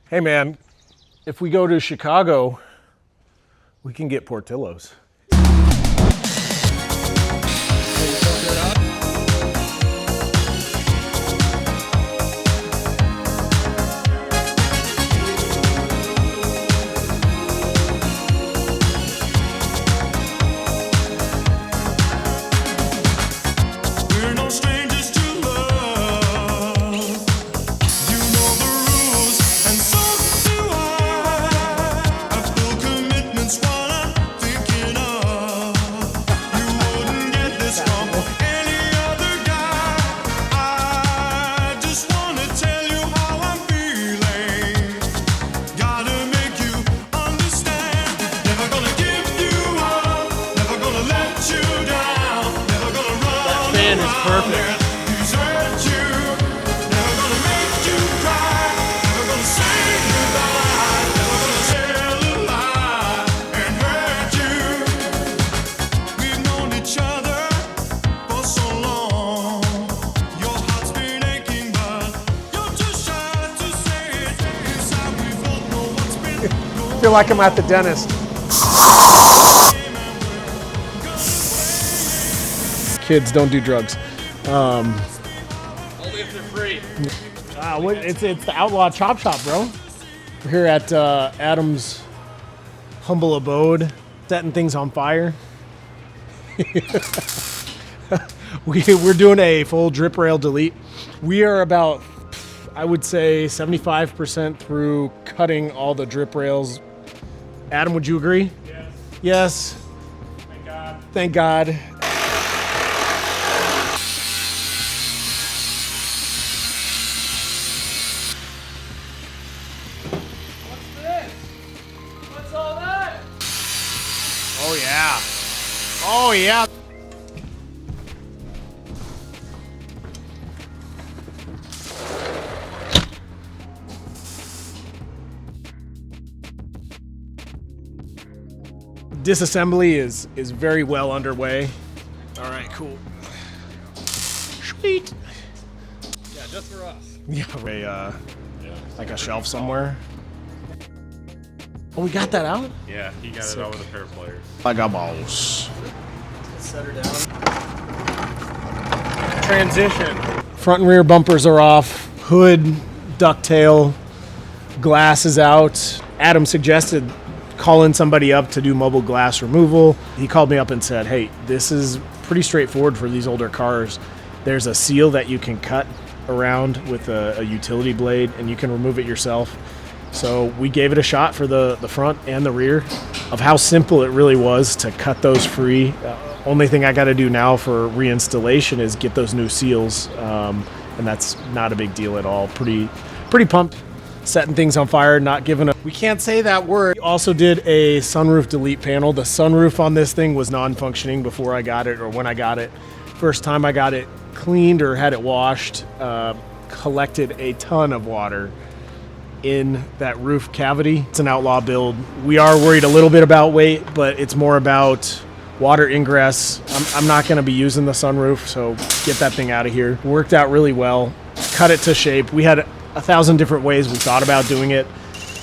Hey man, if we go to Chicago, we can get Portillo's. Perfect. I feel like I'm at the dentist. Kids, don't do drugs. Only if they're free. It's the Outlaw Chop Shop, bro. We're here at Adam's humble abode, setting things on fire. We're doing a full drip rail delete. We are about, I would say, 75% through cutting all the drip rails. Adam, would you agree? Yes. Yes. Thank God. Thank God. What's all that? Oh yeah. Oh yeah. Disassembly is very well underway. All right, cool. Sweet. Yeah, just for us. Yeah, like a shelf somewhere. Oh, we got that out? Yeah, he got it out with a pair of pliers. I got balls. Set her down. Transition. Front and rear bumpers are off. Hood, ducktail, glass is out. Adam suggested calling somebody up to do mobile glass removal. He called me up and said, hey, this is pretty straightforward for these older cars. There's a seal that you can cut around with a utility blade and you can remove it yourself. So we gave it a shot for the front and the rear of how simple it really was to cut those free. Only thing I got to do now for reinstallation is get those new seals, and that's not a big deal at all. Pretty pumped. Setting things on fire, not giving a... We can't say that word. We also did a sunroof delete panel. The sunroof on this thing was non-functioning before I got it or when I got it. First time I got it cleaned or had it washed, collected a ton of water in that roof cavity. It's an Outlaw build. We are worried a little bit about weight, but it's more about water ingress. I'm not going to be using the sunroof, so get that thing out of here. Worked out really well. Cut it to shape. We had 1,000 different ways we thought about doing it.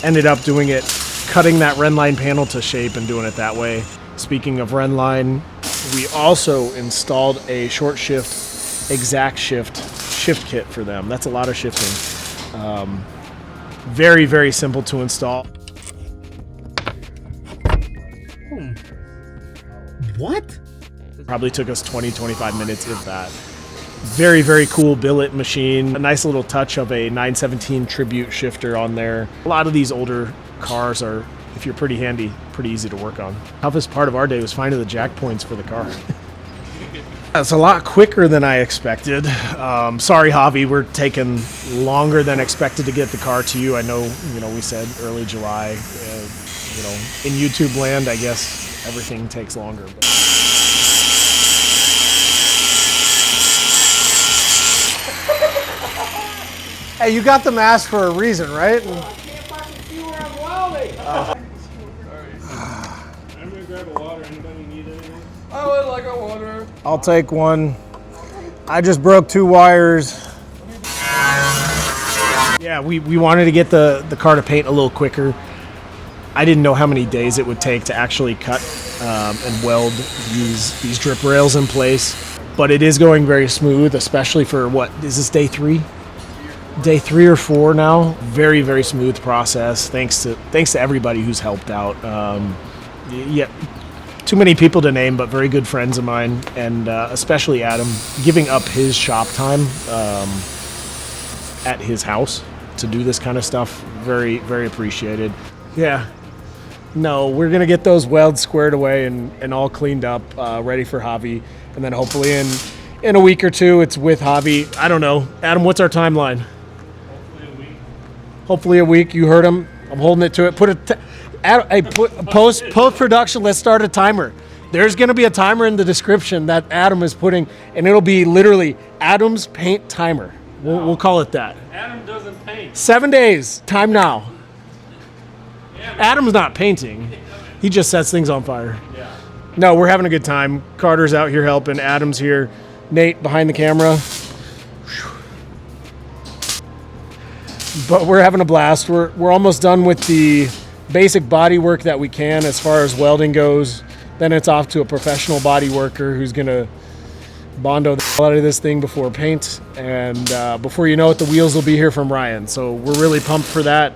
Ended up doing it, cutting that Renline panel to shape and doing it that way. Speaking of Renline, we also installed a short shift, exact shift kit for them. That's a lot of shifting. Very, very simple to install. What? Probably took us 20, 25 minutes, if that. Very, very cool billet machine. A nice little touch of a 917 Tribute shifter on there. A lot of these older cars are, if you're pretty handy, pretty easy to work on. Toughest part of our day was finding the jack points for the car. It's a lot quicker than I expected. Sorry, Javi, we're taking longer than expected to get the car to you. I know, we said early July. In YouTube land, I guess everything takes longer. But. Hey, you got the mask for a reason, right? I can't fucking see where I'm welding. I'm gonna grab a water. Anybody need anything? I would like a water. I'll take one. I just broke 2 wires. Yeah, we wanted to get the car to paint a little quicker. I didn't know how many days it would take to actually cut and weld these drip rails in place. But it is going very smooth, especially for what, is this day 3? Day 3 or 4 now. Very, very smooth process. Thanks to everybody who's helped out. Yeah, too many people to name, but very good friends of mine, and especially Adam, giving up his shop time at his house to do this kind of stuff. Very, very appreciated. Yeah. No, we're going to get those welds squared away and all cleaned up, ready for Javi. And then hopefully in a week or 2, it's with Javi. I don't know. Adam, what's our timeline? Hopefully a week. You heard him. I'm holding it to it. Post-production, let's start a timer. There's going to be a timer in the description that Adam is putting, and it'll be literally Adam's paint timer. We'll call it that. Adam doesn't paint. 7 days. Time now. Adam's not painting. He just sets things on fire. Yeah. No, we're having a good time. Carter's out here helping. Adam's here. Nate behind the camera. But we're having a blast. We're almost done with the basic body work that we can as far as welding goes. Then it's off to a professional body worker who's going to Bondo the hell out of this thing before paint. And before you know it, the wheels will be here from Ryan. So we're really pumped for that.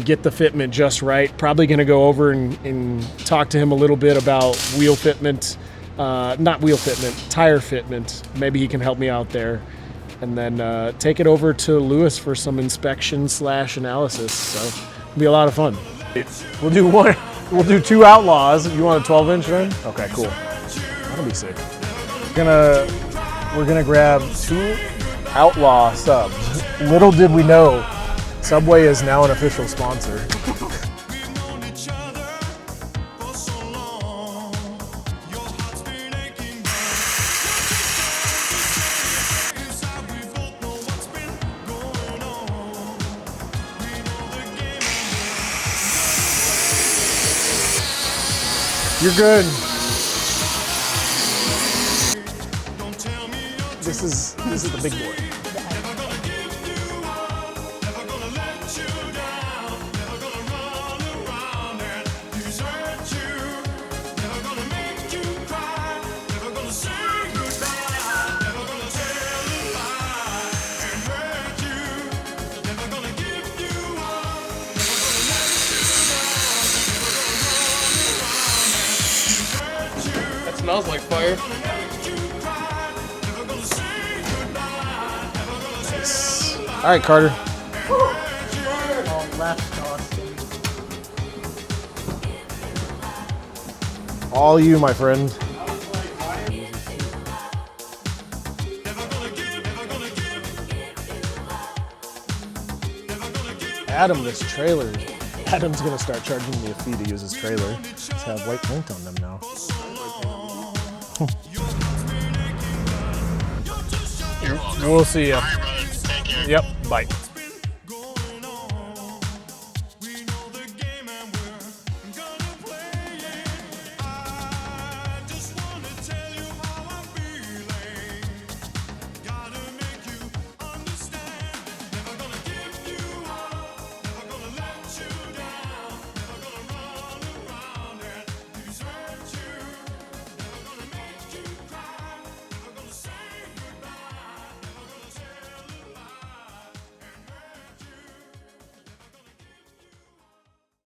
Get the fitment just right. Probably going to go over and talk to him a little bit about wheel fitment. Not wheel fitment, tire fitment. Maybe he can help me out there. And then take it over to Lewis for some inspection / analysis. So it'll be a lot of fun. We'll do one. We'll do 2 Outlaws. You want a 12-inch then? Okay, cool. That'll be sick. We're gonna grab 2 Outlaw subs. Little did we know, Subway is now an official sponsor. You're good. This is the big boy. Smells like fire. Nice. All right, Carter. All you, my friend. Adam, this trailer. Adam's gonna start charging me a fee to use his trailer. Just have white paint on them now. We'll see you. Yep, bye.